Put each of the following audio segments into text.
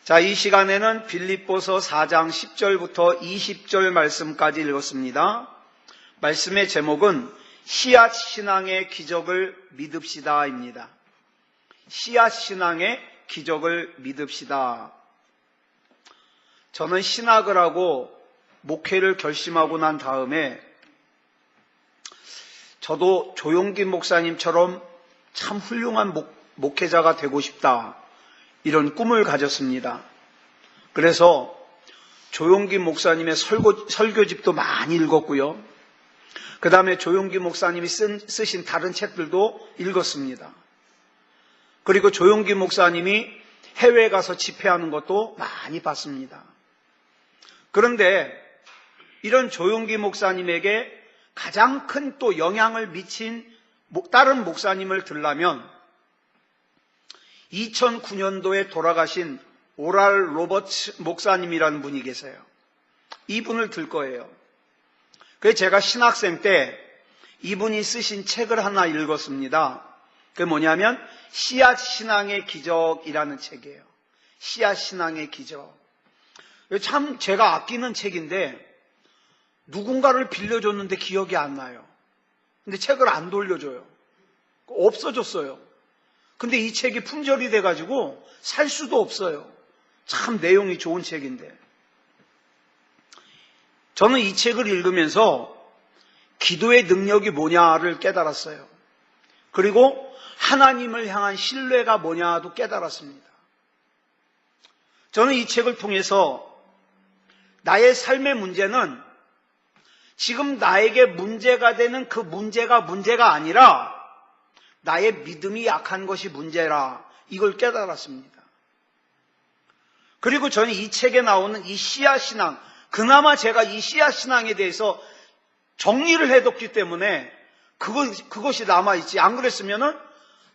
자, 이 시간에는 빌립보서 4장 10절부터 20절 말씀까지 읽었습니다. 말씀의 제목은 씨앗 신앙의 기적을 믿읍시다입니다. 씨앗 신앙의 기적을 믿읍시다. 저는 신학을 하고 목회를 결심하고 난 다음에 저도 조용기 목사님처럼 참 훌륭한 목회자가 되고 싶다, 이런 꿈을 가졌습니다. 그래서 조용기 목사님의 설교집도 많이 읽었고요. 그 다음에 조용기 목사님이 쓰신 다른 책들도 읽었습니다. 그리고 조용기 목사님이 해외에 가서 집회하는 것도 많이 봤습니다. 그런데 이런 조용기 목사님에게 가장 큰 또 영향을 미친 다른 목사님을 들라면 2009년도에 돌아가신 오랄 로버츠 목사님이라는 분이 계세요. 이분을 들 거예요. 그래서 제가 신학생 때 이분이 쓰신 책을 하나 읽었습니다. 그게 뭐냐면 씨앗 신앙의 기적이라는 책이에요. 씨앗 신앙의 기적. 참 제가 아끼는 책인데 누군가를 빌려줬는데 기억이 안 나요. 근데 책을 안 돌려줘요. 없어졌어요. 근데 이 책이 품절이 돼가지고 살 수도 없어요. 참 내용이 좋은 책인데. 저는 이 책을 읽으면서 기도의 능력이 뭐냐를 깨달았어요. 그리고 하나님을 향한 신뢰가 뭐냐도 깨달았습니다. 저는 이 책을 통해서 나의 삶의 문제는 지금 나에게 문제가 되는 그 문제가 아니라 나의 믿음이 약한 것이 문제라, 이걸 깨달았습니다. 그리고 저는 이 책에 나오는 이 씨앗신앙, 그나마 제가 이 씨앗신앙에 대해서 정리를 해뒀기 때문에 그것이 남아있지, 안 그랬으면은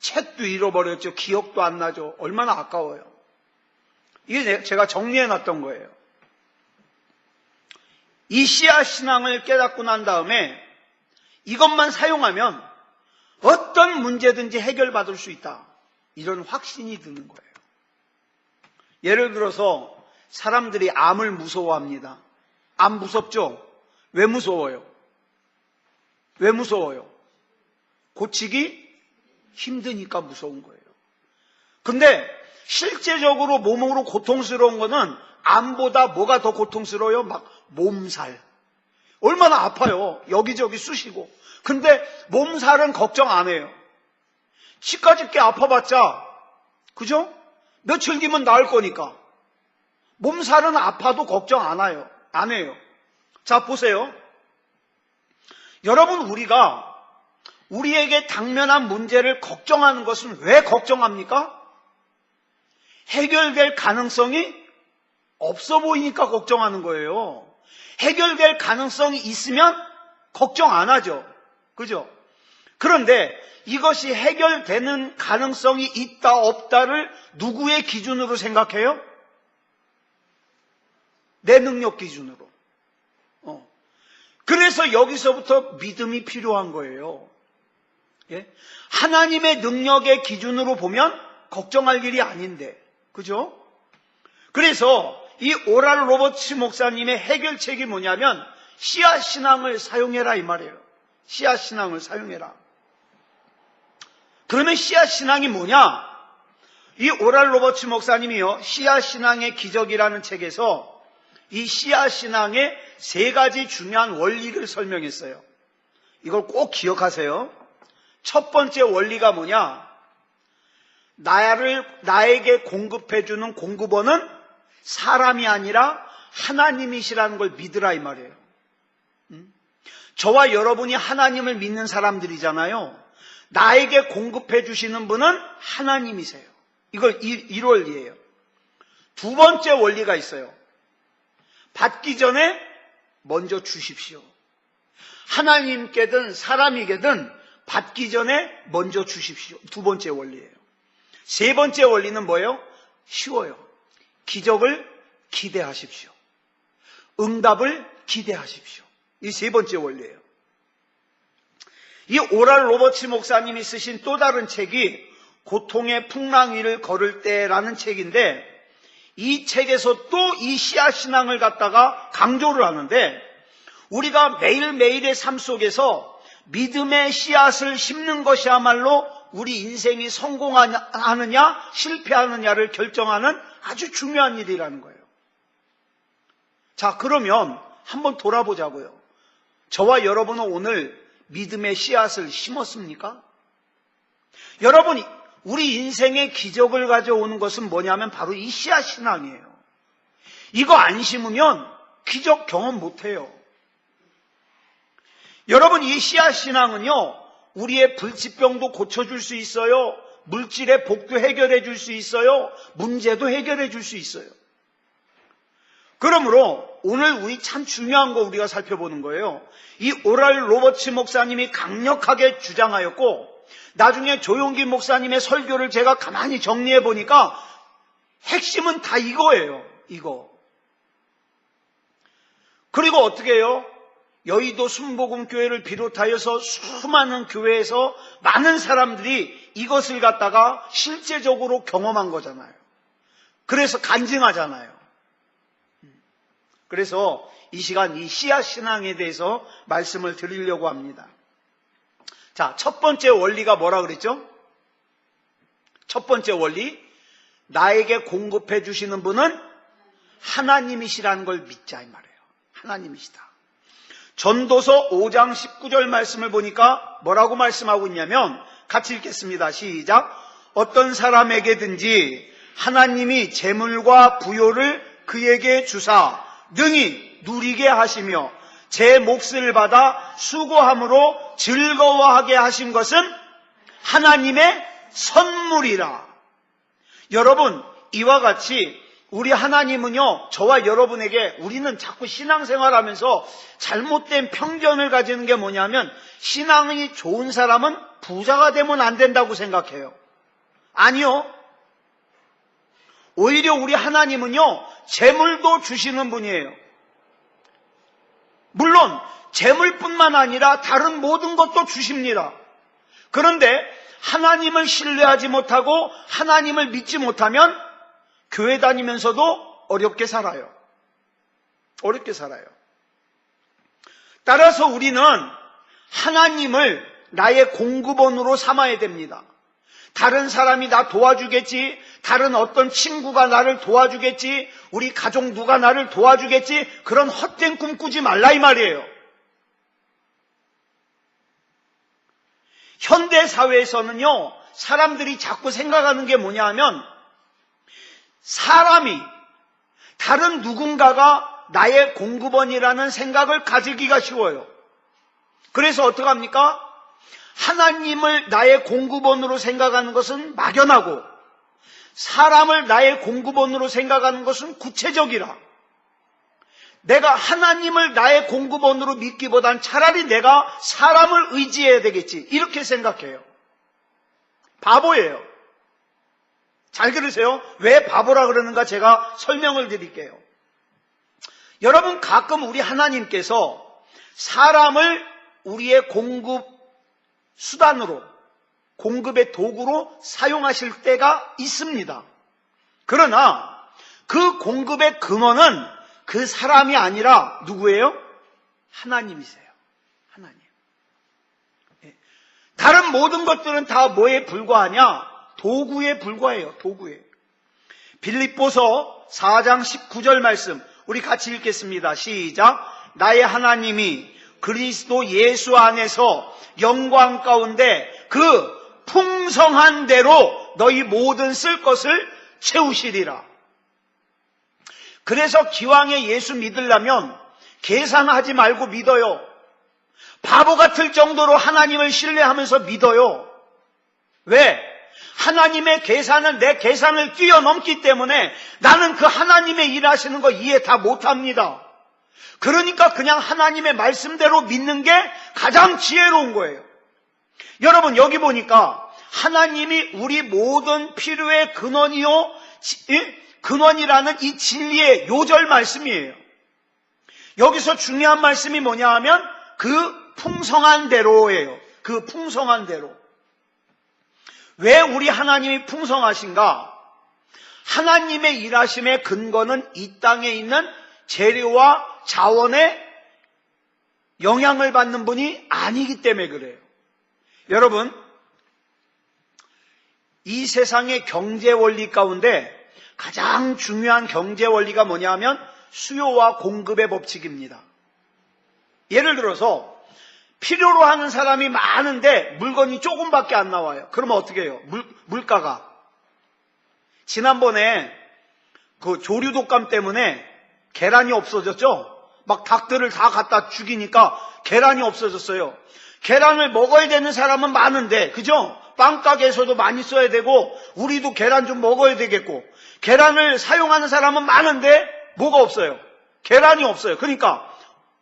책도 잃어버렸죠. 기억도 안 나죠. 얼마나 아까워요. 이게 제가 정리해놨던 거예요. 이 씨앗신앙을 깨닫고 난 다음에 이것만 사용하면 어떤 문제든지 해결받을 수 있다, 이런 확신이 드는 거예요. 예를 들어서 사람들이 암을 무서워합니다. 암 무섭죠? 왜 무서워요? 왜 무서워요? 고치기 힘드니까 무서운 거예요. 근데 실제적으로 몸으로 고통스러운 거는 암보다 뭐가 더 고통스러워요? 막 몸살. 얼마나 아파요. 여기저기 쑤시고. 근데 몸살은 걱정 안 해요. 치과집게 아파봤자, 그죠? 며칠 뒤면 나을 거니까. 몸살은 아파도 걱정 안 해요. 자, 보세요. 여러분, 우리에게 당면한 문제를 걱정하는 것은 왜 걱정합니까? 해결될 가능성이 없어 보이니까 걱정하는 거예요. 해결될 가능성이 있으면 걱정 안 하죠. 그죠? 그런데 이것이 해결되는 가능성이 있다 없다를 누구의 기준으로 생각해요? 내 능력 기준으로. 그래서 여기서부터 믿음이 필요한 거예요. 예? 하나님의 능력의 기준으로 보면 걱정할 일이 아닌데, 그죠? 그래서 이 오랄 로버츠 목사님의 해결책이 뭐냐면 씨앗 신앙을 사용해라, 이 말이에요. 씨앗 신앙을 사용해라. 그러면 씨앗 신앙이 뭐냐? 이 오랄 로버츠 목사님이요, 씨앗 신앙의 기적이라는 책에서 이 씨앗 신앙의 세 가지 중요한 원리를 설명했어요. 이걸 꼭 기억하세요. 첫 번째 원리가 뭐냐? 나에게 공급해주는 공급원은 사람이 아니라 하나님이시라는 걸 믿으라, 이 말이에요. 저와 여러분이 하나님을 믿는 사람들이잖아요. 나에게 공급해 주시는 분은 하나님이세요. 이걸 이 원리예요. 두 번째 원리가 있어요. 받기 전에 먼저 주십시오. 하나님께든 사람에게든 받기 전에 먼저 주십시오. 두 번째 원리예요. 세 번째 원리는 뭐예요? 쉬워요. 기적을 기대하십시오. 응답을 기대하십시오. 이 세 번째 원리예요. 이 오랄 로버츠 목사님이 쓰신 또 다른 책이 고통의 풍랑 위를 걸을 때라는 책인데, 이 책에서 또 이 씨앗 신앙을 갖다가 강조를 하는데, 우리가 매일매일의 삶 속에서 믿음의 씨앗을 심는 것이야말로 우리 인생이 성공하느냐 실패하느냐를 결정하는 아주 중요한 일이라는 거예요. 자, 그러면 한번 돌아보자고요. 저와 여러분은 오늘 믿음의 씨앗을 심었습니까? 여러분, 우리 인생의 기적을 가져오는 것은 뭐냐면 바로 이 씨앗 신앙이에요. 이거 안 심으면 기적 경험 못해요. 여러분, 이 씨앗 신앙은요, 우리의 불치병도 고쳐줄 수 있어요. 물질의 복도 해결해 줄 수 있어요. 문제도 해결해 줄 수 있어요. 그러므로 오늘 우리 참 중요한 거 우리가 살펴보는 거예요. 이 오랄 로버츠 목사님이 강력하게 주장하였고, 나중에 조용기 목사님의 설교를 제가 가만히 정리해 보니까 핵심은 다 이거예요. 이거. 그리고 어떻게 해요? 여의도 순복음교회를 비롯하여서 수많은 교회에서 많은 사람들이 이것을 갖다가 실제적으로 경험한 거잖아요. 그래서 간증하잖아요. 그래서 이 시간 이 씨앗 신앙에 대해서 말씀을 드리려고 합니다. 자, 첫 번째 원리가 뭐라 그랬죠? 첫 번째 원리, 나에게 공급해 주시는 분은 하나님이시라는 걸 믿자, 이 말이에요. 하나님이시다. 전도서 5장 19절 말씀을 보니까 뭐라고 말씀하고 있냐면, 같이 읽겠습니다. 시작. 어떤 사람에게든지 하나님이 재물과 부요를 그에게 주사 능히 누리게 하시며 제 몫을 받아 수고함으로 즐거워하게 하신 것은 하나님의 선물이라. 여러분, 이와 같이 우리 하나님은요, 저와 여러분에게, 우리는 자꾸 신앙생활하면서 잘못된 편견을 가지는 게 뭐냐면, 신앙이 좋은 사람은 부자가 되면 안 된다고 생각해요. 아니요. 오히려 우리 하나님은요, 재물도 주시는 분이에요. 물론 재물뿐만 아니라 다른 모든 것도 주십니다. 그런데 하나님을 신뢰하지 못하고 하나님을 믿지 못하면 교회 다니면서도 어렵게 살아요. 어렵게 살아요. 따라서 우리는 하나님을 나의 공급원으로 삼아야 됩니다. 다른 사람이 나 도와주겠지, 다른 어떤 친구가 나를 도와주겠지, 우리 가족 누가 나를 도와주겠지, 그런 헛된 꿈 꾸지 말라 이 말이에요. 현대 사회에서는요, 사람들이 자꾸 생각하는 게 뭐냐 하면, 사람이, 다른 누군가가 나의 공급원이라는 생각을 가지기가 쉬워요. 그래서 어떡합니까? 하나님을 나의 공급원으로 생각하는 것은 막연하고 사람을 나의 공급원으로 생각하는 것은 구체적이라. 내가 하나님을 나의 공급원으로 믿기보단 차라리 내가 사람을 의지해야 되겠지, 이렇게 생각해요. 바보예요. 잘 들으세요. 왜 바보라 그러는가 제가 설명을 드릴게요. 여러분, 가끔 우리 하나님께서 사람을 우리의 공급 수단으로, 공급의 도구로 사용하실 때가 있습니다. 그러나 그 공급의 근원은 그 사람이 아니라 누구예요? 하나님이세요. 하나님. 다른 모든 것들은 다 뭐에 불과하냐? 도구에 불과해요. 도구에. 빌립보서 4장 19절 말씀 우리 같이 읽겠습니다. 시작. 나의 하나님이 그리스도 예수 안에서 영광 가운데 그 풍성한 대로 너희 모든 쓸 것을 채우시리라. 그래서 기왕에 예수 믿으려면 계산하지 말고 믿어요. 바보 같을 정도로 하나님을 신뢰하면서 믿어요. 왜? 하나님의 계산은 내 계산을 뛰어넘기 때문에 나는 그 하나님의 일하시는 거 이해 다 못합니다. 그러니까 그냥 하나님의 말씀대로 믿는 게 가장 지혜로운 거예요. 여러분, 여기 보니까 하나님이 우리 모든 필요의 근원이요, 근원이라는 이 진리의 요절 말씀이에요. 여기서 중요한 말씀이 뭐냐 하면 그 풍성한 대로예요. 그 풍성한 대로. 왜 우리 하나님이 풍성하신가? 하나님의 일하심의 근거는 이 땅에 있는 재료와 자원의 영향을 받는 분이 아니기 때문에 그래요. 여러분, 이 세상의 경제 원리 가운데 가장 중요한 경제 원리가 뭐냐면 수요와 공급의 법칙입니다. 예를 들어서 필요로 하는 사람이 많은데 물건이 조금밖에 안 나와요. 그러면 어떻게 해요? 물가가. 지난번에 그 조류 독감 때문에 계란이 없어졌죠? 막 닭들을 다 갖다 죽이니까 계란이 없어졌어요. 계란을 먹어야 되는 사람은 많은데, 그죠? 빵가게에서도 많이 써야 되고, 우리도 계란 좀 먹어야 되겠고, 계란을 사용하는 사람은 많은데, 뭐가 없어요? 계란이 없어요. 그러니까,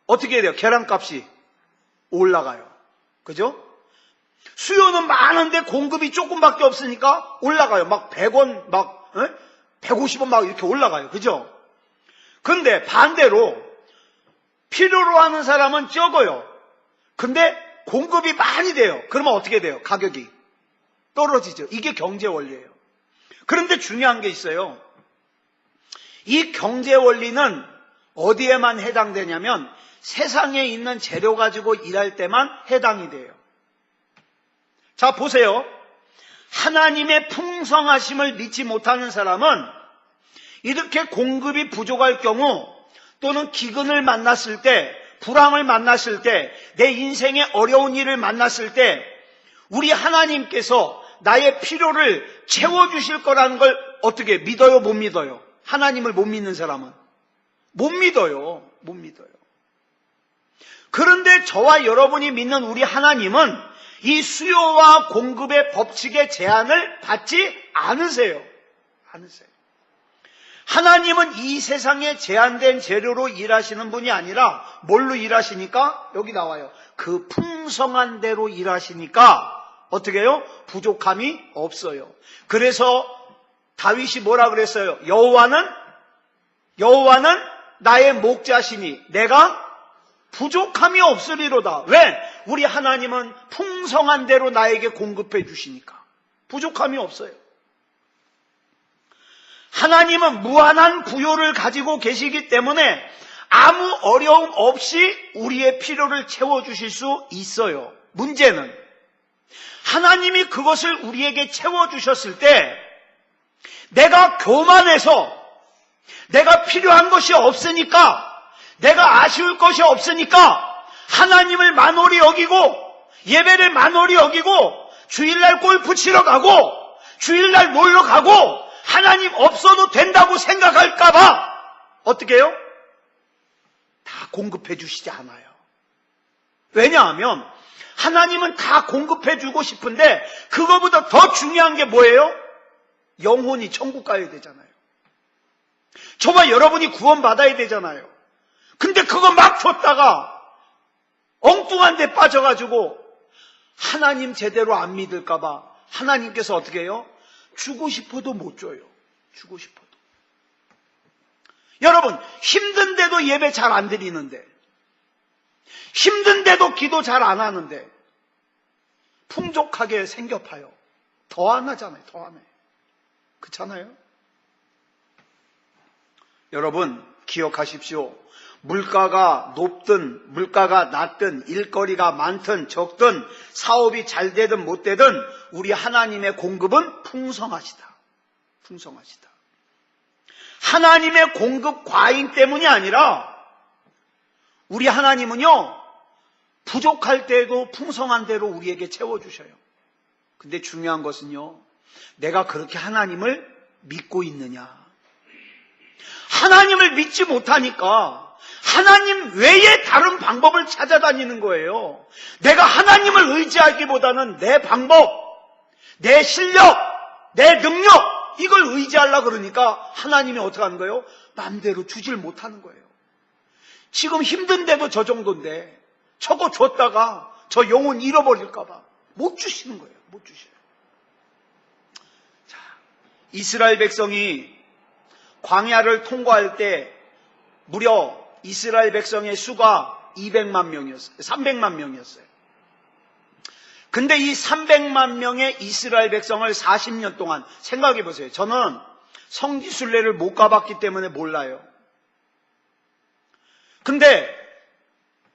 어떻게 해야 돼요? 계란값이 올라가요. 그죠? 수요는 많은데 공급이 조금밖에 없으니까 올라가요. 막 100원, 막, 150원 막 이렇게 올라가요. 그죠? 근데 반대로, 필요로 하는 사람은 적어요. 근데 공급이 많이 돼요. 그러면 어떻게 돼요? 가격이 떨어지죠. 이게 경제 원리예요. 그런데 중요한 게 있어요. 이 경제 원리는 어디에만 해당되냐면 세상에 있는 재료 가지고 일할 때만 해당이 돼요. 자, 보세요. 하나님의 풍성하심을 믿지 못하는 사람은 이렇게 공급이 부족할 경우 또는 기근을 만났을 때, 불황을 만났을 때, 내 인생의 어려운 일을 만났을 때 우리 하나님께서 나의 필요를 채워주실 거라는 걸 어떻게 믿어요? 못 믿어요? 하나님을 못 믿는 사람은 못 믿어요. 못 믿어요. 그런데 저와 여러분이 믿는 우리 하나님은 이 수요와 공급의 법칙의 제한을 받지 않으세요. 하나님은 이 세상에 제한된 재료로 일하시는 분이 아니라 뭘로 일하시니까? 여기 나와요. 그 풍성한 대로 일하시니까 어떻게 해요? 부족함이 없어요. 그래서 다윗이 뭐라 그랬어요? 여호와는 나의 목자시니 내가 부족함이 없으리로다. 왜? 우리 하나님은 풍성한 대로 나에게 공급해 주시니까 부족함이 없어요. 하나님은 무한한 부요를 가지고 계시기 때문에 아무 어려움 없이 우리의 필요를 채워주실 수 있어요. 문제는 하나님이 그것을 우리에게 채워주셨을 때 내가 교만해서 내가 필요한 것이 없으니까, 내가 아쉬울 것이 없으니까 하나님을 만홀히 여기고 예배를 만홀히 여기고 주일날 골프 치러 가고 주일날 놀러 가고 하나님 없어도 된다고 생각할까봐 어떻게 해요? 다 공급해 주시지 않아요. 왜냐하면 하나님은 다 공급해 주고 싶은데 그거보다 더 중요한 게 뭐예요? 영혼이 천국 가야 되잖아요. 저와 여러분이 구원받아야 되잖아요. 근데 그거 막 줬다가 엉뚱한 데 빠져가지고 하나님 제대로 안 믿을까봐 하나님께서 어떻게 해요? 주고 싶어도 못 줘요. 주고 싶어도. 여러분, 힘든데도 예배 잘 안 드리는데, 힘든데도 기도 잘 안 하는데 풍족하게 생겨파요. 더 안 하잖아요. 더 안 해요. 그렇잖아요? 여러분, 기억하십시오. 물가가 높든 물가가 낮든 일거리가 많든 적든 사업이 잘 되든 못 되든 우리 하나님의 공급은 풍성하시다. 풍성하시다. 하나님의 공급 과잉 때문이 아니라 우리 하나님은요, 부족할 때도 풍성한 대로 우리에게 채워주셔요. 근데 중요한 것은요, 내가 그렇게 하나님을 믿고 있느냐. 하나님을 믿지 못하니까 하나님 외에 다른 방법을 찾아다니는 거예요. 내가 하나님을 의지하기보다는 내 방법, 내 실력, 내 능력, 이걸 의지하려고 그러니까 하나님이 어떻게 하는 거예요? 마음대로 주질 못하는 거예요. 지금 힘든데도 저 정도인데 저거 줬다가 저 영혼 잃어버릴까 봐 못 주시는 거예요. 못 주셔요. 자, 이스라엘 백성이 광야를 통과할 때 무려 이스라엘 백성의 수가 200만 명이었어요. 300만 명이었어요. 근데 이 300만 명의 이스라엘 백성을 40년 동안 생각해 보세요. 저는 성지순례를 못 가봤기 때문에 몰라요. 근데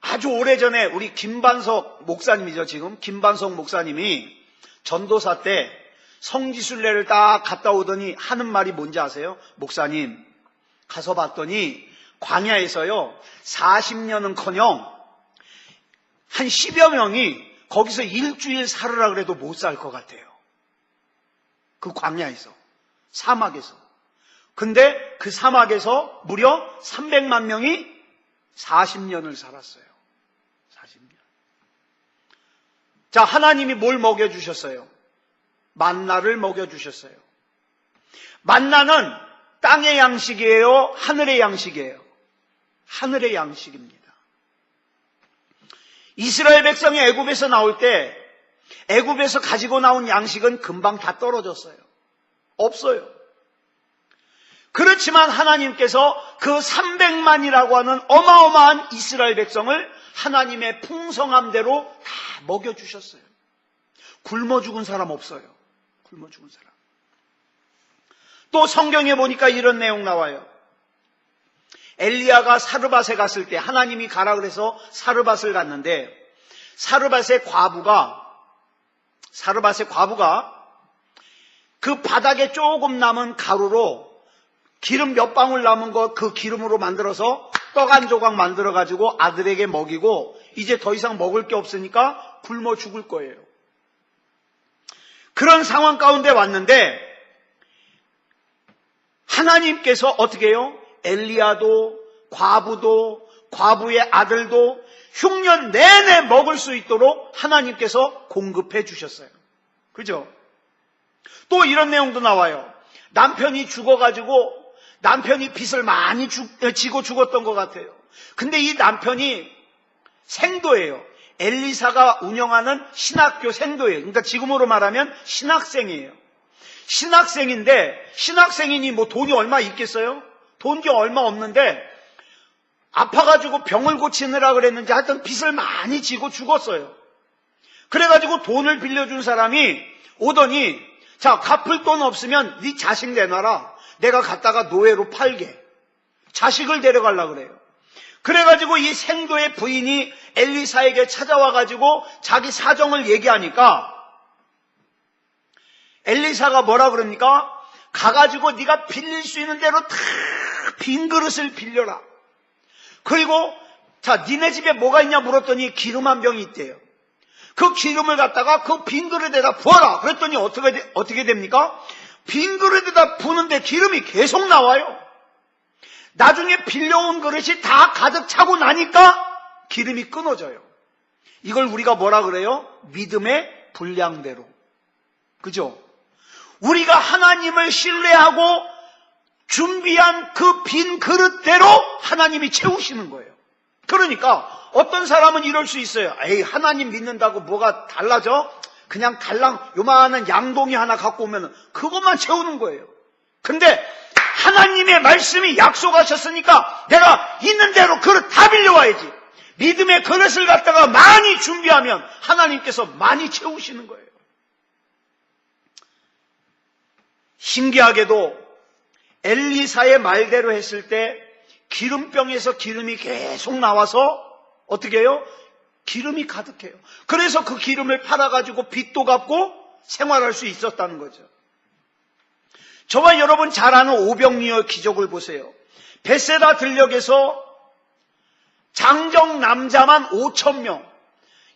아주 오래전에 우리 김반석 목사님이죠, 지금. 김반석 목사님이 전도사 때 성지순례를 딱 갔다 오더니 하는 말이 뭔지 아세요? 목사님, 가서 봤더니 광야에서요 40년은커녕 한 10여 명이 거기서 일주일 살으라 그래도 못 살 것 같아요. 그 광야에서, 사막에서. 근데 그 사막에서 무려 300만 명이 40년을 살았어요. 40년. 자, 하나님이 뭘 먹여주셨어요? 만나를 먹여주셨어요. 만나는 땅의 양식이에요? 하늘의 양식이에요? 하늘의 양식입니다. 이스라엘 백성이 애굽에서 나올 때 애굽에서 가지고 나온 양식은 금방 다 떨어졌어요. 없어요. 그렇지만 하나님께서 그 300만이라고 하는 어마어마한 이스라엘 백성을 하나님의 풍성함대로 다 먹여주셨어요. 굶어 죽은 사람 없어요. 굶어 죽은 사람. 또 성경에 보니까 이런 내용 나와요. 엘리야가 사르밧에 갔을 때 하나님이 가라 그래서 사르밧을 갔는데 사르밧의 과부가 그 바닥에 조금 남은 가루로 기름 몇 방울 남은 거 그 기름으로 만들어서 떡 한 조각 만들어 가지고 아들에게 먹이고 이제 더 이상 먹을 게 없으니까 굶어 죽을 거예요. 그런 상황 가운데 왔는데 하나님께서 어떻게 해요? 엘리야도 과부도 과부의 아들도 흉년 내내 먹을 수 있도록 하나님께서 공급해 주셨어요. 그죠? 또 이런 내용도 나와요. 남편이 죽어가지고 남편이 빚을 많이 지고 죽었던 것 같아요. 근데 이 남편이 생도예요. 엘리사가 운영하는 신학교 생도예요. 그러니까 지금으로 말하면 신학생이에요. 신학생인데 신학생이니 뭐 돈이 얼마 있겠어요? 돈이 얼마 없는데 아파가지고 병을 고치느라 그랬는지 하여튼 빚을 많이 지고 죽었어요. 그래가지고 돈을 빌려준 사람이 오더니 자, 갚을 돈 없으면 네 자식 내놔라. 내가 갖다가 노예로 팔게. 자식을 데려가려고 그래요. 그래가지고 이 생도의 부인이 엘리사에게 찾아와가지고 자기 사정을 얘기하니까 엘리사가 뭐라 그럽니까? 가가지고 네가 빌릴 수 있는 대로 다 빈 그릇을 빌려라. 그리고 자, 니네 집에 뭐가 있냐 물었더니 기름 한 병이 있대요. 그 기름을 갖다가 그 빈 그릇에다 부어라. 그랬더니 어떻게 됩니까? 빈 그릇에다 부는데 기름이 계속 나와요. 나중에 빌려온 그릇이 다 가득 차고 나니까 기름이 끊어져요. 이걸 우리가 뭐라 그래요? 믿음의 분량대로. 그죠? 우리가 하나님을 신뢰하고 준비한 그 빈 그릇대로 하나님이 채우시는 거예요. 그러니까 어떤 사람은 이럴 수 있어요. 에이, 하나님 믿는다고 뭐가 달라져? 그냥 달랑 요만한 양동이 하나 갖고 오면 그것만 채우는 거예요. 근데 하나님의 말씀이 약속하셨으니까 내가 있는 대로 그릇 다 빌려와야지. 믿음의 그릇을 갖다가 많이 준비하면 하나님께서 많이 채우시는 거예요. 신기하게도 엘리사의 말대로 했을 때 기름병에서 기름이 계속 나와서 어떻게 해요? 기름이 가득해요. 그래서 그 기름을 팔아가지고 빚도 갚고 생활할 수 있었다는 거죠. 저와 여러분 잘 아는 오병이어 기적을 보세요. 벳세다 들녘에서 장정 남자만 5,000명,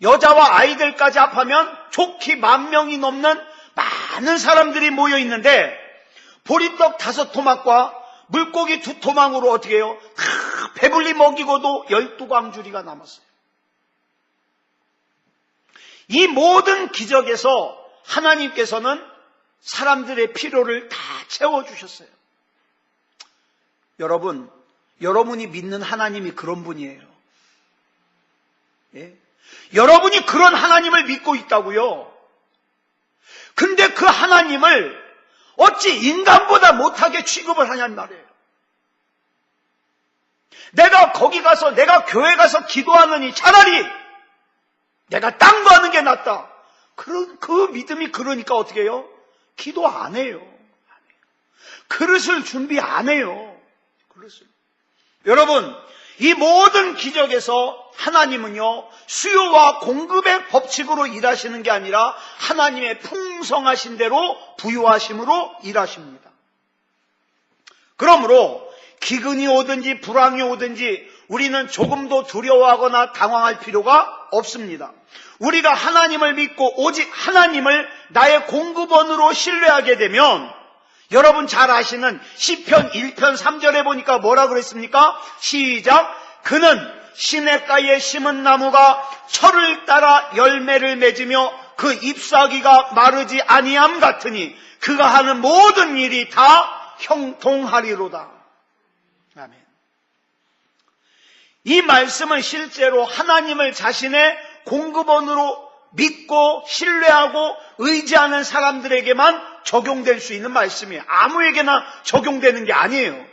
여자와 아이들까지 합하면 좋기 10,000명이 넘는 많은 사람들이 모여 있는데 보리떡 5토막과 물고기 2토막으로 어떻게 해요? 다 배불리 먹이고도 12광주리가 남았어요. 이 모든 기적에서 하나님께서는 사람들의 필요를 다 채워주셨어요. 여러분, 여러분이 믿는 하나님이 그런 분이에요. 예? 여러분이 그런 하나님을 믿고 있다고요. 근데 그 하나님을 어찌 인간보다 못하게 취급을 하냔 말이에요. 내가 거기 가서 내가 교회 가서 기도하느니 차라리 내가 딴 거 하는 게 낫다. 그 믿음이 그러니까 어떻게 해요? 기도 안 해요. 그릇을 준비 안 해요. 그릇을. 여러분, 이 모든 기적에서 하나님은요, 수요와 공급의 법칙으로 일하시는 게 아니라 하나님의 풍성하신 대로 부유하심으로 일하십니다. 그러므로 기근이 오든지 불황이 오든지 우리는 조금도 두려워하거나 당황할 필요가 없습니다. 우리가 하나님을 믿고 오직 하나님을 나의 공급원으로 신뢰하게 되면, 여러분 잘 아시는 시편 1편 3절에 보니까 뭐라 그랬습니까? 시작. 그는 시냇가에 심은 나무가 철을 따라 열매를 맺으며 그 잎사귀가 마르지 아니함 같으니 그가 하는 모든 일이 다 형통하리로다. 아멘. 이 말씀은 실제로 하나님을 자신의 공급원으로 믿고 신뢰하고 의지하는 사람들에게만 적용될 수 있는 말씀이에요. 아무에게나 적용되는 게 아니에요.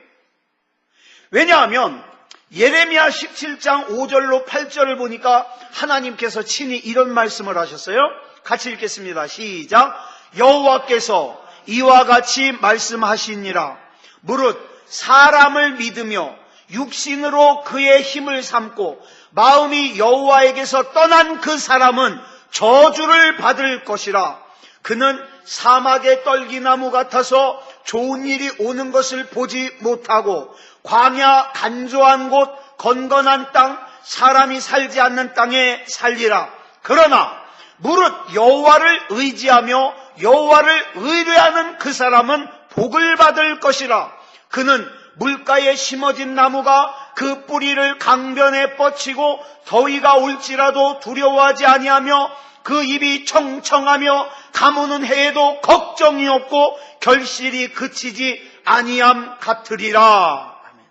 왜냐하면 예레미야 17장 5절로 8절을 보니까 하나님께서 친히 이런 말씀을 하셨어요. 같이 읽겠습니다. 시작. 여호와께서 이와 같이 말씀하시니라. 무릇 사람을 믿으며 육신으로 그의 힘을 삼고 마음이 여호와에게서 떠난 그 사람은 저주를 받을 것이라. 그는 사막의 떨기나무 같아서 좋은 일이 오는 것을 보지 못하고 광야 간조한 곳 건건한 땅 사람이 살지 않는 땅에 살리라. 그러나 무릇 여호와를 의지하며 여호와를 의뢰하는 그 사람은 복을 받을 것이라. 그는 물가에 심어진 나무가 그 뿌리를 강변에 뻗치고 더위가 올지라도 두려워하지 아니하며 그 입이 청청하며 가무는 해에도 걱정이 없고 결실이 그치지 아니함 같으리라. 아멘.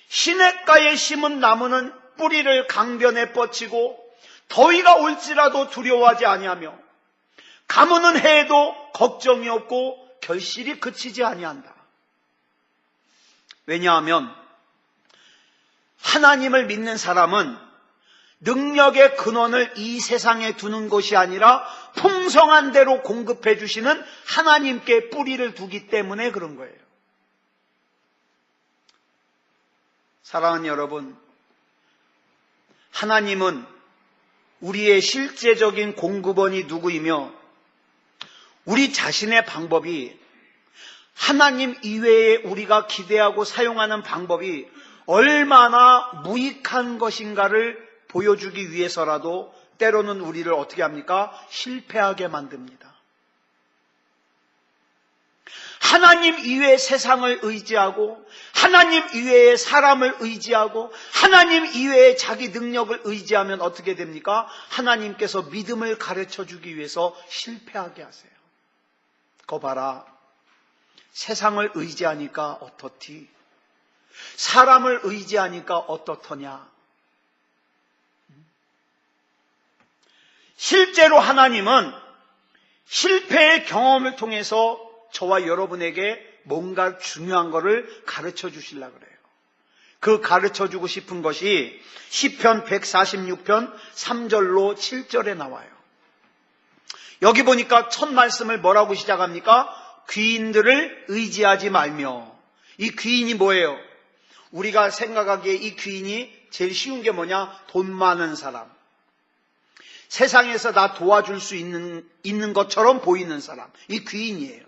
시냇가에 심은 나무는 뿌리를 강변에 뻗치고 더위가 올지라도 두려워하지 아니하며 가무는 해에도 걱정이 없고 결실이 그치지 아니한다. 왜냐하면 하나님을 믿는 사람은 능력의 근원을 이 세상에 두는 것이 아니라 풍성한 대로 공급해 주시는 하나님께 뿌리를 두기 때문에 그런 거예요. 사랑하는 여러분, 하나님은 우리의 실제적인 공급원이 누구이며 우리 자신의 방법이 하나님 이외에 우리가 기대하고 사용하는 방법이 얼마나 무익한 것인가를 보여주기 위해서라도 때로는 우리를 어떻게 합니까? 실패하게 만듭니다. 하나님 이외의 세상을 의지하고 하나님 이외의 사람을 의지하고 하나님 이외의 자기 능력을 의지하면 어떻게 됩니까? 하나님께서 믿음을 가르쳐 주기 위해서 실패하게 하세요. 거 봐라. 세상을 의지하니까 어떻디? 사람을 의지하니까 어떻더냐? 실제로 하나님은 실패의 경험을 통해서 저와 여러분에게 뭔가 중요한 것을 가르쳐 주시려고 그래요. 그 가르쳐 주고 싶은 것이 시편 146편 3절로 7절에 나와요. 여기 보니까 첫 말씀을 뭐라고 시작합니까? 귀인들을 의지하지 말며. 이 귀인이 뭐예요? 우리가 생각하기에 이 귀인이 제일 쉬운 게 뭐냐? 돈 많은 사람. 세상에서 나 도와줄 수 있는 것처럼 보이는 사람. 이 귀인이에요.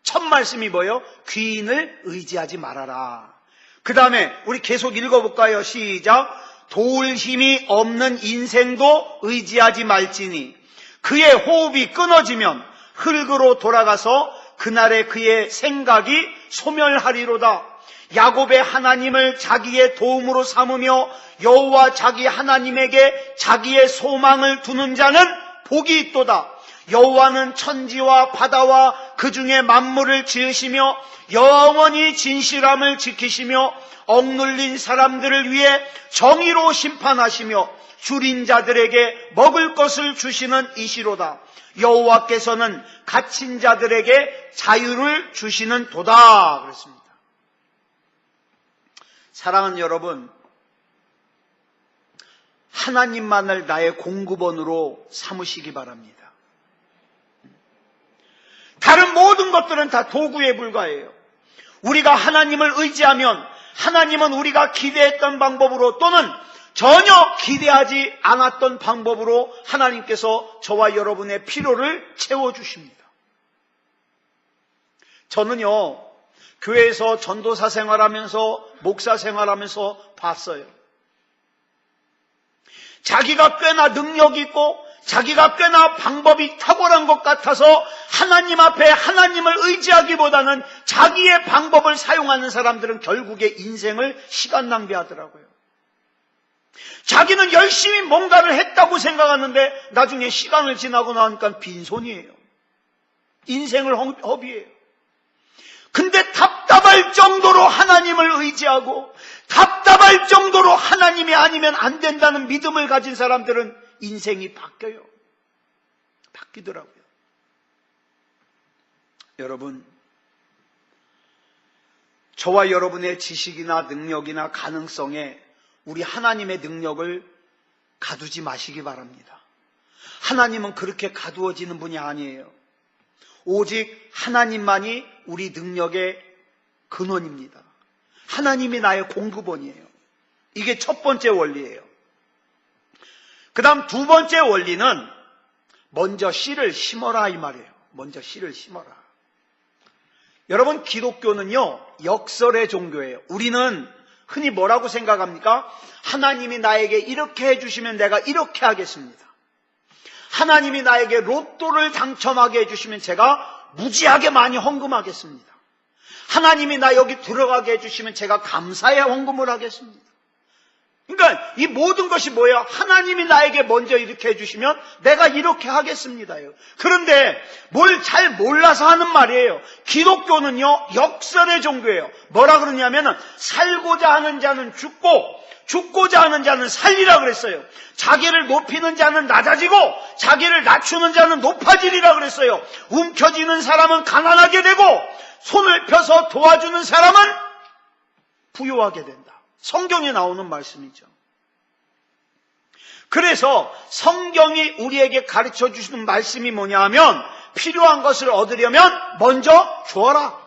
첫 말씀이 뭐예요? 귀인을 의지하지 말아라. 그 다음에 우리 계속 읽어볼까요? 시작. 도울 힘이 없는 인생도 의지하지 말지니 그의 호흡이 끊어지면 흙으로 돌아가서 그날에 그의 생각이 소멸하리로다. 야곱의 하나님을 자기의 도움으로 삼으며 여호와 자기 하나님에게 자기의 소망을 두는 자는 복이 있도다. 여호와는 천지와 바다와 그 중에 만물을 지으시며 영원히 진실함을 지키시며 억눌린 사람들을 위해 정의로 심판하시며 줄인 자들에게 먹을 것을 주시는 이시로다. 여호와께서는 갇힌 자들에게 자유를 주시는 도다. 그랬습니다. 사랑하는 여러분, 하나님만을 나의 공급원으로 삼으시기 바랍니다. 다른 모든 것들은 다 도구에 불과해요. 우리가 하나님을 의지하면 하나님은 우리가 기대했던 방법으로 또는 전혀 기대하지 않았던 방법으로 하나님께서 저와 여러분의 필요를 채워주십니다. 저는요, 교회에서 전도사 생활하면서 목사 생활하면서 봤어요. 자기가 꽤나 능력이 있고 자기가 꽤나 방법이 탁월한 것 같아서 하나님 앞에 하나님을 의지하기보다는 자기의 방법을 사용하는 사람들은 결국에 인생을 시간 낭비하더라고요. 자기는 열심히 뭔가를 했다고 생각하는데 나중에 시간을 지나고 나니까 빈손이에요. 인생을 허비해요. 근데 답답할 정도로 하나님을 의지하고 답답할 정도로 하나님이 아니면 안 된다는 믿음을 가진 사람들은 인생이 바뀌어요. 바뀌더라고요. 여러분, 저와 여러분의 지식이나 능력이나 가능성에 우리 하나님의 능력을 가두지 마시기 바랍니다. 하나님은 그렇게 가두어지는 분이 아니에요. 오직 하나님만이 우리 능력의 근원입니다. 하나님이 나의 공급원이에요. 이게 첫 번째 원리예요. 그 다음 두 번째 원리는 먼저 씨를 심어라 이 말이에요. 먼저 씨를 심어라. 여러분, 기독교는요, 역설의 종교예요. 우리는 흔히 뭐라고 생각합니까? 하나님이 나에게 이렇게 해주시면 내가 이렇게 하겠습니다. 하나님이 나에게 로또를 당첨하게 해주시면 제가 무지하게 많이 헌금하겠습니다. 하나님이 나 여기 들어가게 해주시면 제가 감사의 헌금을 하겠습니다. 그러니까 이 모든 것이 뭐예요? 하나님이 나에게 먼저 이렇게 해주시면 내가 이렇게 하겠습니다요. 그런데 뭘 잘 몰라서 하는 말이에요. 기독교는요, 역설의 종교예요. 뭐라 그러냐면은 살고자 하는 자는 죽고 죽고자 하는 자는 살리라 그랬어요. 자기를 높이는 자는 낮아지고 자기를 낮추는 자는 높아지리라 그랬어요. 움켜쥐는 사람은 가난하게 되고 손을 펴서 도와주는 사람은 부유하게 된다. 성경에 나오는 말씀이죠. 그래서 성경이 우리에게 가르쳐 주시는 말씀이 뭐냐 하면 필요한 것을 얻으려면 먼저 주어라.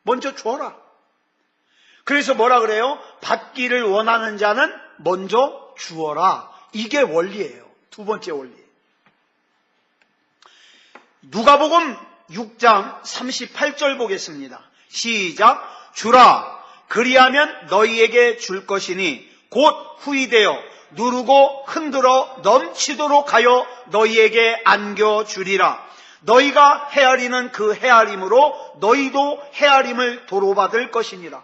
먼저 주어라. 그래서 뭐라 그래요? 받기를 원하는 자는 먼저 주어라. 이게 원리예요. 두 번째 원리. 누가복음 6장 38절 보겠습니다. 시작. 주라. 그리하면 너희에게 줄 것이니 곧 후이되어 누르고 흔들어 넘치도록 하여 너희에게 안겨주리라. 너희가 헤아리는 그 헤아림으로 너희도 헤아림을 도로받을 것이니라.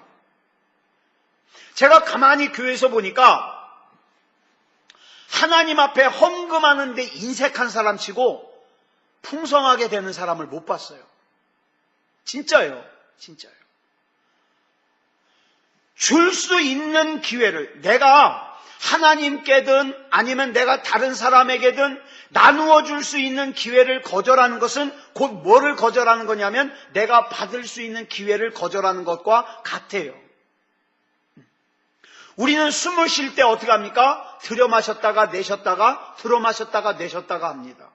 제가 가만히 교회에서 보니까 하나님 앞에 헌금하는데 인색한 사람 치고 풍성하게 되는 사람을 못 봤어요. 진짜예요. 진짜예요. 줄 수 있는 기회를 내가 하나님께든 아니면 내가 다른 사람에게든 나누어 줄 수 있는 기회를 거절하는 것은 곧 뭐를 거절하는 거냐면 내가 받을 수 있는 기회를 거절하는 것과 같아요. 우리는 숨을 쉴 때 어떻게 합니까? 들여 마셨다가 내셨다가 들어 마셨다가 내셨다가 합니다.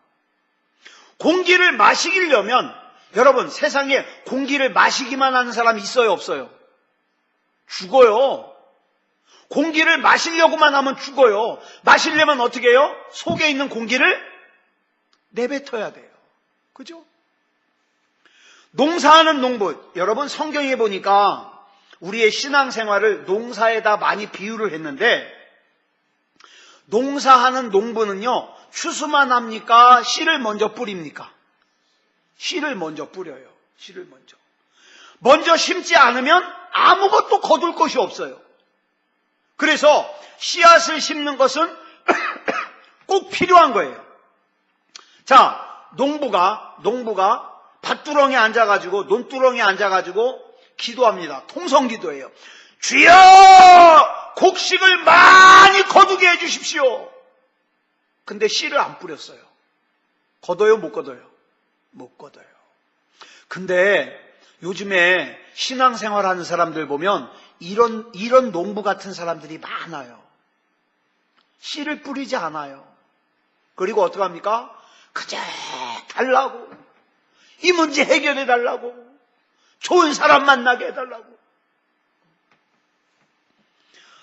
공기를 마시려면 여러분, 세상에 공기를 마시기만 하는 사람이 있어요, 없어요? 죽어요. 공기를 마시려고만 하면 죽어요. 마시려면 어떻게 해요? 속에 있는 공기를 내뱉어야 돼요. 그죠? 농사하는 농부, 여러분 성경에 보니까 우리의 신앙생활을 농사에다 많이 비유를 했는데 농사하는 농부는요, 추수만 합니까? 씨를 먼저 뿌립니까? 씨를 먼저 뿌려요. 씨를 먼저 심지 않으면 아무것도 거둘 것이 없어요. 그래서 씨앗을 심는 것은 꼭 필요한 거예요. 자, 농부가 밭두렁에 앉아가지고 논두렁에 앉아가지고 기도합니다. 통성기도예요. 주여, 곡식을 많이 거두게 해주십시오. 근데 씨를 안 뿌렸어요. 걷어요, 못 걷어요? 못 걷어요. 근데 요즘에 신앙생활하는 사람들 보면 이런 농부 같은 사람들이 많아요. 씨를 뿌리지 않아요. 그리고 어떡합니까? 그저 달라고 이 문제 해결해 달라고. 좋은 사람 만나게 해달라고.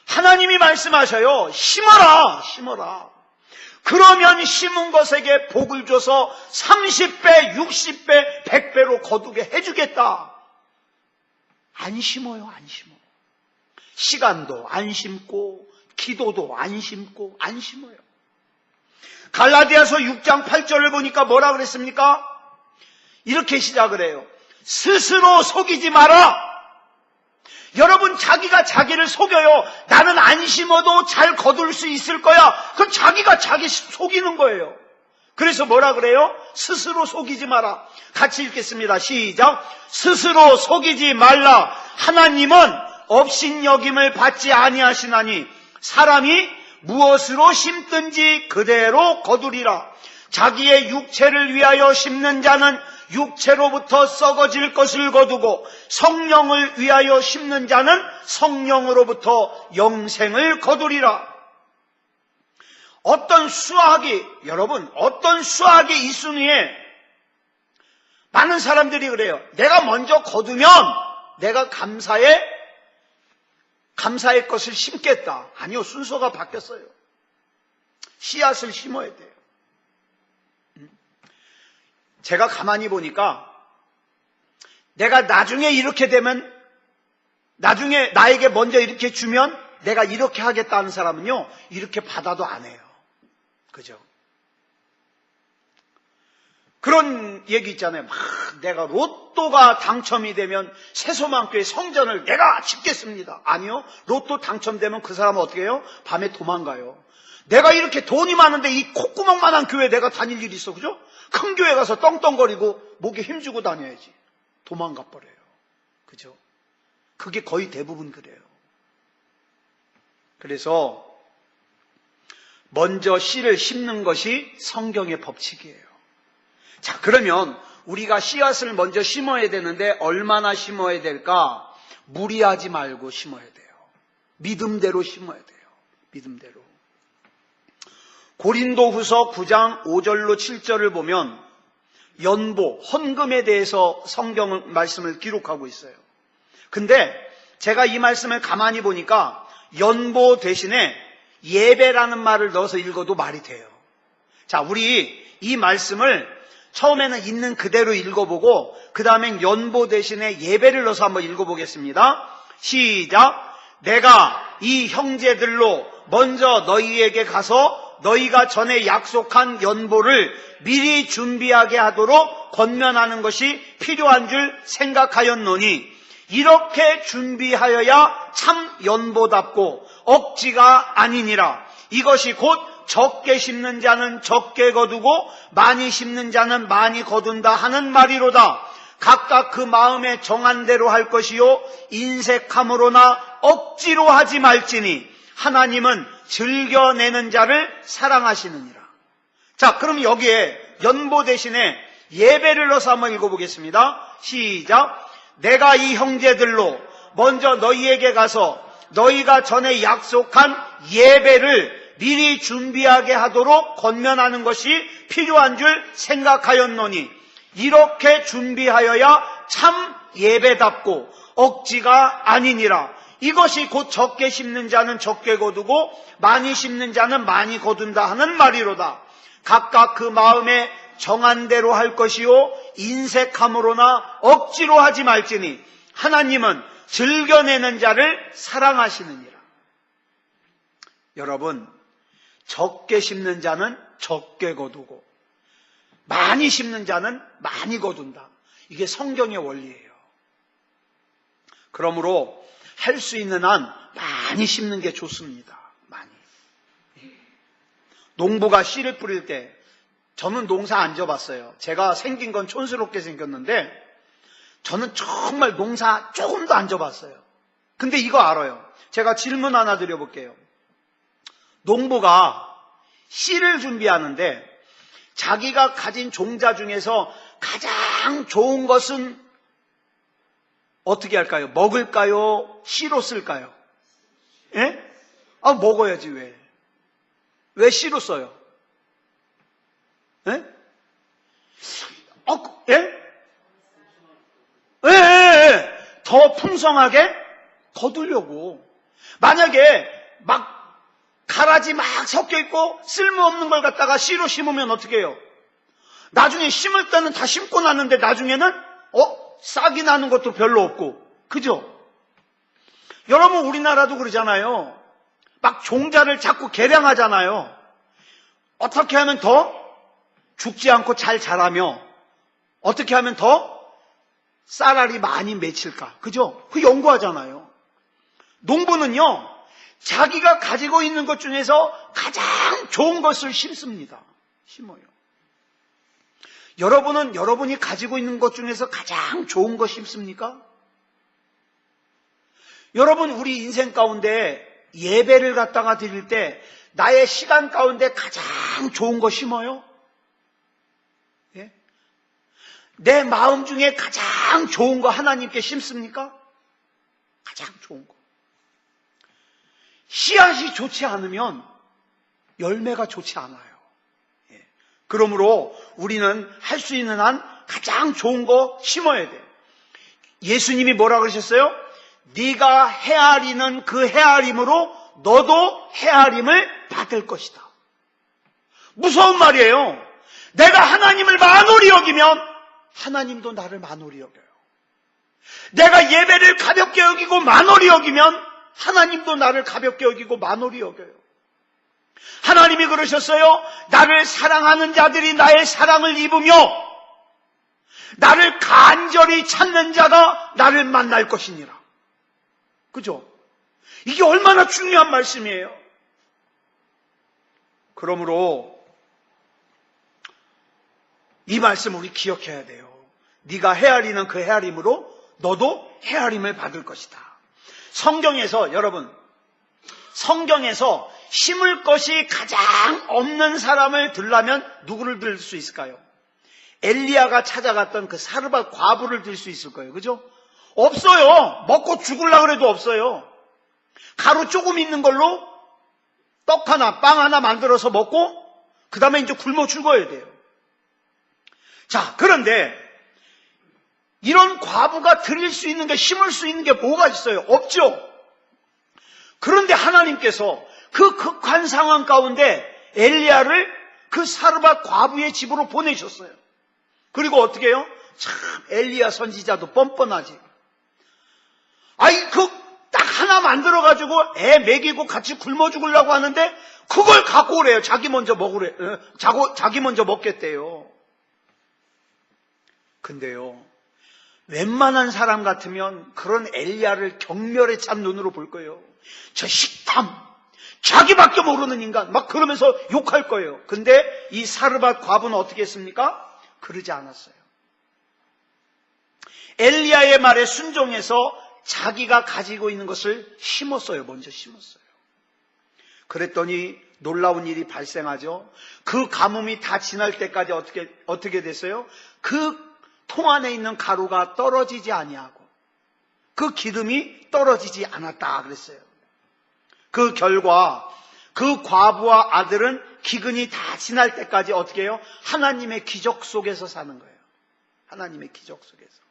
하나님이 말씀하셔요. 심어라, 심어라. 그러면 심은 것에게 복을 줘서 30배, 60배, 100배로 거두게 해주겠다. 안 심어요, 안 심어. 시간도 안 심고, 기도도 안 심고, 안 심어요. 갈라디아서 6장 8절을 보니까 뭐라 그랬습니까? 이렇게 시작을 해요. 스스로 속이지 마라. 여러분, 자기가 자기를 속여요. 나는 안 심어도 잘 거둘 수 있을 거야. 그건 자기가 자기 속이는 거예요. 그래서 뭐라 그래요? 스스로 속이지 마라. 같이 읽겠습니다. 시작. 스스로 속이지 말라. 하나님은 업신여김을 받지 아니하시나니 사람이 무엇으로 심든지 그대로 거두리라. 자기의 육체를 위하여 심는 자는 육체로부터 썩어질 것을 거두고 성령을 위하여 심는 자는 성령으로부터 영생을 거두리라. 어떤 수학이, 여러분, 어떤 수학이 있으니에 많은 사람들이 그래요. 내가 먼저 거두면 내가 감사의 것을 심겠다. 아니요, 순서가 바뀌었어요. 씨앗을 심어야 돼요. 제가 가만히 보니까 내가 나중에 이렇게 되면, 나중에 나에게 먼저 이렇게 주면 내가 이렇게 하겠다는 사람은요, 이렇게 받아도 안 해요. 그죠? 그런 얘기 있잖아요. 막 내가 로또가 당첨이 되면 새소망교회 성전을 내가 짓겠습니다. 아니요. 로또 당첨되면 그 사람은 어떻게 해요? 밤에 도망가요. 내가 이렇게 돈이 많은데 이 콧구멍만한 교회 내가 다닐 일이 있어. 그죠? 큰 교회 가서 떵떵거리고 목에 힘주고 다녀야지. 도망가 버려요. 그죠? 그게 거의 대부분 그래요. 그래서 먼저 씨를 심는 것이 성경의 법칙이에요. 자, 그러면 우리가 씨앗을 먼저 심어야 되는데 얼마나 심어야 될까? 무리하지 말고 심어야 돼요. 믿음대로 심어야 돼요. 믿음대로. 고린도후서 9장 5절로 7절을 보면 연보, 헌금에 대해서 성경 말씀을 기록하고 있어요. 근데 제가 이 말씀을 가만히 보니까 연보 대신에 예배라는 말을 넣어서 읽어도 말이 돼요. 자, 우리 이 말씀을 처음에는 있는 그대로 읽어보고 그 다음엔 연보 대신에 예배를 넣어서 한번 읽어보겠습니다. 시작. 내가 이 형제들로 먼저 너희에게 가서 너희가 전에 약속한 연보를 미리 준비하게 하도록 권면하는 것이 필요한 줄 생각하였노니 이렇게 준비하여야 참 연보답고 억지가 아니니라. 이것이 곧 적게 심는 자는 적게 거두고 많이 심는 자는 많이 거둔다 하는 말이로다. 각각 그 마음에 정한 대로 할 것이요 인색함으로나 억지로 하지 말지니 하나님은 즐겨내는 자를 사랑하시느니라. 자, 그럼 여기에 연보 대신에 예배를 넣어서 한번 읽어보겠습니다. 시작. 내가 이 형제들로 먼저 너희에게 가서 너희가 전에 약속한 예배를 미리 준비하게 하도록 권면하는 것이 필요한 줄 생각하였노니 이렇게 준비하여야 참 예배답고 억지가 아니니라. 이것이 곧 적게 심는 자는 적게 거두고 많이 심는 자는 많이 거둔다 하는 말이로다. 각각 그 마음에 정한 대로 할 것이요 인색함으로나 억지로 하지 말지니 하나님은 즐겨내는 자를 사랑하시느니라. 여러분, 적게 심는 자는 적게 거두고 많이 심는 자는 많이 거둔다. 이게 성경의 원리예요. 그러므로 할 수 있는 한 많이 심는 게 좋습니다. 많이. 농부가 씨를 뿌릴 때 저는 농사 안 져봤어요. 제가 생긴 건 촌스럽게 생겼는데 저는 정말 농사 조금도 안 져봤어요. 근데 이거 알아요. 제가 질문 하나 드려볼게요. 농부가 씨를 준비하는데 자기가 가진 종자 중에서 가장 좋은 것은 어떻게 할까요? 먹을까요? 씨로 쓸까요? 예? 아, 먹어야지 왜? 왜 씨로 써요? 예? 예? 더 풍성하게 거두려고. 만약에 막 가라지 막 섞여 있고 쓸모없는 걸 갖다가 씨로 심으면 어떻게 해요? 나중에 심을 때는 다 심고 났는데 나중에는 싹이 나는 것도 별로 없고. 그죠? 여러분, 우리나라도 그러잖아요. 막 종자를 자꾸 개량하잖아요. 어떻게 하면 더 죽지 않고 잘 자라며 어떻게 하면 더 쌀알이 많이 맺힐까? 그죠? 그 연구하잖아요. 농부는요, 자기가 가지고 있는 것 중에서 가장 좋은 것을 심습니다. 심어요. 여러분은 여러분이 가지고 있는 것 중에서 가장 좋은 것 심습니까? 여러분, 우리 인생 가운데 예배를 갖다가 드릴 때 나의 시간 가운데 가장 좋은 거 심어요? 예? 내 마음 중에 가장 좋은 거 하나님께 심습니까? 가장 좋은 거. 씨앗이 좋지 않으면 열매가 좋지 않아요. 예. 그러므로 우리는 할 수 있는 한 가장 좋은 거 심어야 돼. 예수님이 뭐라 그러셨어요? 네가 헤아리는 그 헤아림으로 너도 헤아림을 받을 것이다. 무서운 말이에요. 내가 하나님을 만홀히 여기면 하나님도 나를 만홀히 여겨요. 내가 예배를 가볍게 여기고 만홀히 여기면 하나님도 나를 가볍게 여기고 만홀히 여겨요. 하나님이 그러셨어요. 나를 사랑하는 자들이 나의 사랑을 입으며 나를 간절히 찾는 자가 나를 만날 것이니라. 그죠? 이게 얼마나 중요한 말씀이에요. 그러므로 이 말씀 우리 기억해야 돼요. 네가 헤아리는 그 헤아림으로 너도 헤아림을 받을 것이다. 성경에서 여러분, 성경에서 심을 것이 가장 없는 사람을 들려면 누구를 들 수 있을까요? 엘리야가 찾아갔던 그 사르밧 과부를 들 수 있을 거예요. 그죠? 없어요. 먹고 죽으려고 해도 없어요. 가루 조금 있는 걸로 떡 하나, 빵 하나 만들어서 먹고 그 다음에 이제 굶어 죽어야 돼요. 자, 그런데 이런 과부가 드릴 수 있는 게, 심을 수 있는 게 뭐가 있어요? 없죠. 그런데 하나님께서 그 극한 상황 가운데 엘리야를 그 사르밧 과부의 집으로 보내셨어요. 그리고 어떻게 해요? 참 엘리야 선지자도 뻔뻔하지. 딱 하나 만들어가지고 애 먹이고 같이 굶어 죽으려고 하는데 그걸 갖고 오래요. 자기 먼저 먹으래. 자기 먼저 먹겠대요. 근데요, 웬만한 사람 같으면 그런 엘리야를 경멸에 찬 눈으로 볼 거예요. 저 식탐, 자기밖에 모르는 인간, 막 그러면서 욕할 거예요. 근데 이 사르밧 과부는 어떻게 했습니까? 그러지 않았어요. 엘리야의 말에 순종해서 자기가 가지고 있는 것을 심었어요. 먼저 심었어요. 그랬더니 놀라운 일이 발생하죠. 그 가뭄이 다 지날 때까지 어떻게 됐어요? 그 통 안에 있는 가루가 떨어지지 아니하고 그 기름이 떨어지지 않았다 그랬어요. 그 결과 그 과부와 아들은 기근이 다 지날 때까지 어떻게 해요? 하나님의 기적 속에서 사는 거예요. 하나님의 기적 속에서.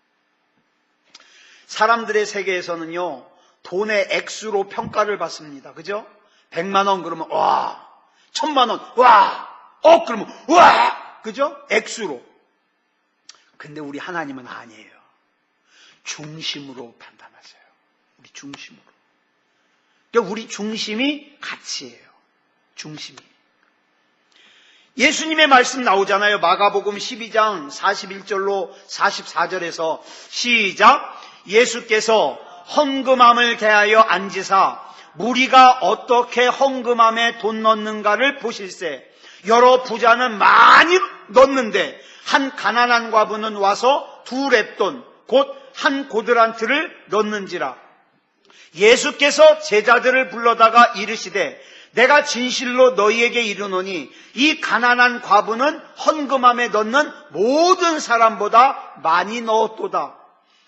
사람들의 세계에서는요, 돈의 액수로 평가를 받습니다. 그죠? 100만 원 그러면 와, 1000만 원 와, 그러면 와, 그죠? 액수로. 근데 우리 하나님은 아니에요. 중심으로 판단하세요. 우리 중심으로. 그러니까 우리 중심이 가치예요. 중심이. 예수님의 말씀 나오잖아요. 마가복음 12장 41절로 44절에서 시작. 예수께서 헌금함을 대하여 앉으사 무리가 어떻게 헌금함에 돈 넣는가를 보실세. 여러 부자는 많이 넣는데 한 가난한 과부는 와서 2렙돈 곧 한 고드란트를 넣는지라. 예수께서 제자들을 불러다가 이르시되 내가 진실로 너희에게 이르노니 이 가난한 과부는 헌금함에 넣는 모든 사람보다 많이 넣었도다.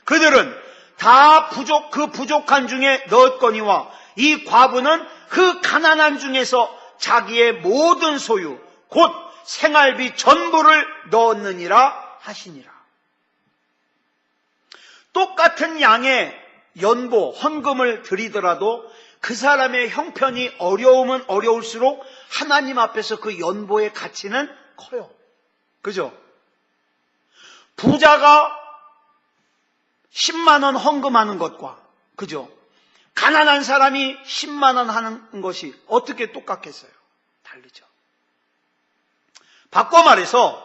그들은 다 그 부족한 중에 넣었거니와 이 과부는 그 가난한 중에서 자기의 모든 소유 곧 생활비 전부를 넣었느니라 하시니라. 똑같은 양의 연보, 헌금을 드리더라도 그 사람의 형편이 어려우면 어려울수록 하나님 앞에서 그 연보의 가치는 커요. 그죠? 부자가 10만 원 헌금하는 것과, 그죠? 가난한 사람이 10만 원 하는 것이 어떻게 똑같겠어요? 다르죠. 바꿔 말해서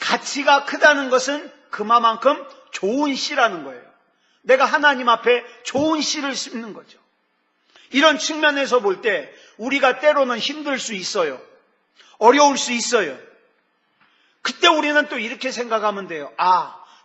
가치가 크다는 것은 그만큼 좋은 씨라는 거예요. 내가 하나님 앞에 좋은 씨를 심는 거죠. 이런 측면에서 볼 때 우리가 때로는 힘들 수 있어요. 어려울 수 있어요. 그때 우리는 또 이렇게 생각하면 돼요.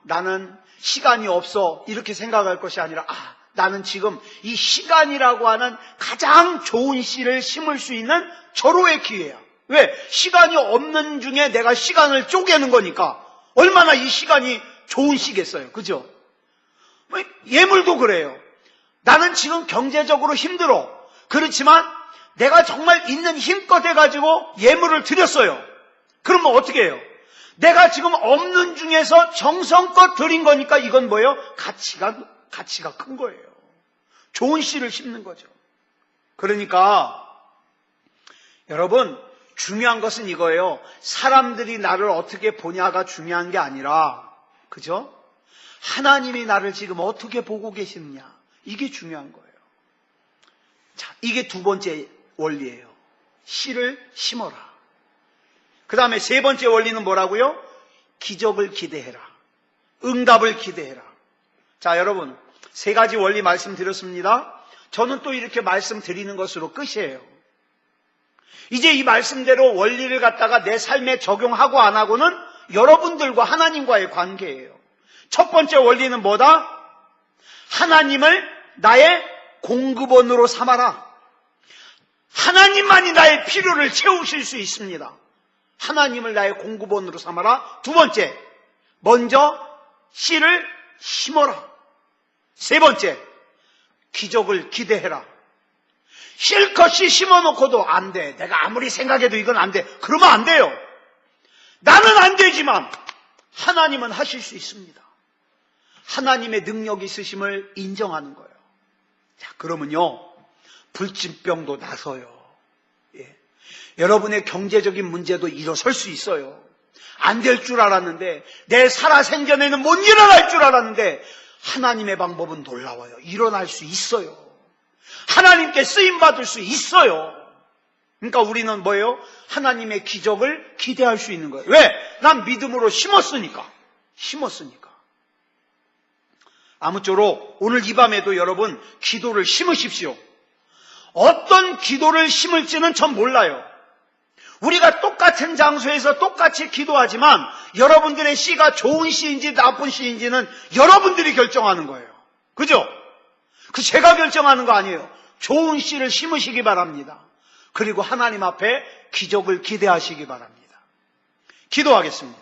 나는 시간이 없어. 이렇게 생각할 것이 아니라 나는 지금 이 시간이라고 하는 가장 좋은 씨를 심을 수 있는 절호의 기회야. 왜? 시간이 없는 중에 내가 시간을 쪼개는 거니까 얼마나 이 시간이 좋은 씨겠어요. 그죠? 예물도 그래요. 나는 지금 경제적으로 힘들어. 그렇지만 내가 정말 있는 힘껏 해가지고 예물을 드렸어요. 그러면 어떻게 해요? 내가 지금 없는 중에서 정성껏 드린 거니까 이건 뭐예요? 가치가 큰 거예요. 좋은 씨를 심는 거죠. 그러니까 여러분, 중요한 것은 이거예요. 사람들이 나를 어떻게 보냐가 중요한 게 아니라, 그죠? 하나님이 나를 지금 어떻게 보고 계시느냐, 이게 중요한 거예요. 자, 이게 두 번째 원리예요. 씨를 심어라. 그 다음에 세 번째 원리는 뭐라고요? 기적을 기대해라. 응답을 기대해라. 자, 여러분, 세 가지 원리 말씀드렸습니다. 저는 또 이렇게 말씀드리는 것으로 끝이에요. 이제 이 말씀대로 원리를 갖다가 내 삶에 적용하고 안 하고는 여러분들과 하나님과의 관계예요. 첫 번째 원리는 뭐다? 하나님을 나의 공급원으로 삼아라. 하나님만이 나의 필요를 채우실 수 있습니다. 하나님을 나의 공급원으로 삼아라. 두 번째, 먼저 씨를 심어라. 세 번째, 기적을 기대해라. 실컷 씨 심어놓고도 안 돼. 내가 아무리 생각해도 이건 안 돼. 그러면 안 돼요. 나는 안 되지만 하나님은 하실 수 있습니다. 하나님의 능력이 있으심을 인정하는 거예요. 자, 그러면요, 불치병도 나서요. 예. 여러분의 경제적인 문제도 일어설 수 있어요. 안 될 줄 알았는데, 내 살아생전에는 못 일어날 줄 알았는데 하나님의 방법은 놀라워요. 일어날 수 있어요. 하나님께 쓰임받을 수 있어요. 그러니까 우리는 뭐예요? 하나님의 기적을 기대할 수 있는 거예요. 왜? 난 믿음으로 심었으니까. 아무쪼록 오늘 이 밤에도 여러분 기도를 심으십시오. 어떤 기도를 심을지는 전 몰라요. 우리가 똑같은 장소에서 똑같이 기도하지만 여러분들의 씨가 좋은 씨인지 나쁜 씨인지는 여러분들이 결정하는 거예요. 그죠? 그 제가 결정하는 거 아니에요. 좋은 씨를 심으시기 바랍니다. 그리고 하나님 앞에 기적을 기대하시기 바랍니다. 기도하겠습니다.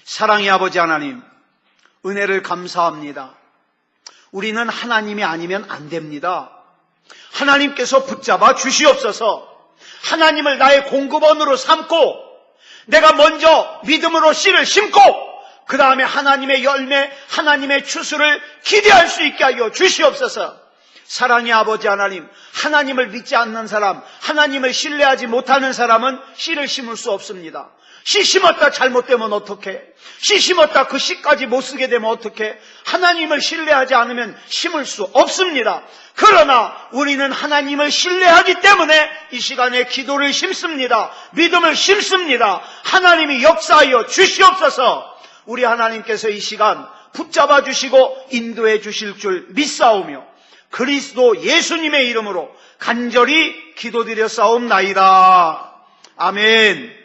사랑의 아버지 하나님, 은혜를 감사합니다. 우리는 하나님이 아니면 안 됩니다. 하나님께서 붙잡아 주시옵소서. 하나님을 나의 공급원으로 삼고 내가 먼저 믿음으로 씨를 심고 그 다음에 하나님의 열매, 하나님의 추수를 기대할 수 있게 하여 주시옵소서. 사랑의 아버지 하나님, 하나님을 믿지 않는 사람, 하나님을 신뢰하지 못하는 사람은 씨를 심을 수 없습니다. 씨 심었다 잘못되면 어떡해? 씨 심었다 그 씨까지 못 쓰게 되면 어떡해? 하나님을 신뢰하지 않으면 심을 수 없습니다. 그러나 우리는 하나님을 신뢰하기 때문에 이 시간에 기도를 심습니다. 믿음을 심습니다. 하나님이 역사하여 주시옵소서. 우리 하나님께서 이 시간 붙잡아 주시고 인도해 주실 줄 믿사오며 그리스도 예수님의 이름으로 간절히 기도드렸사옵나이다. 아멘.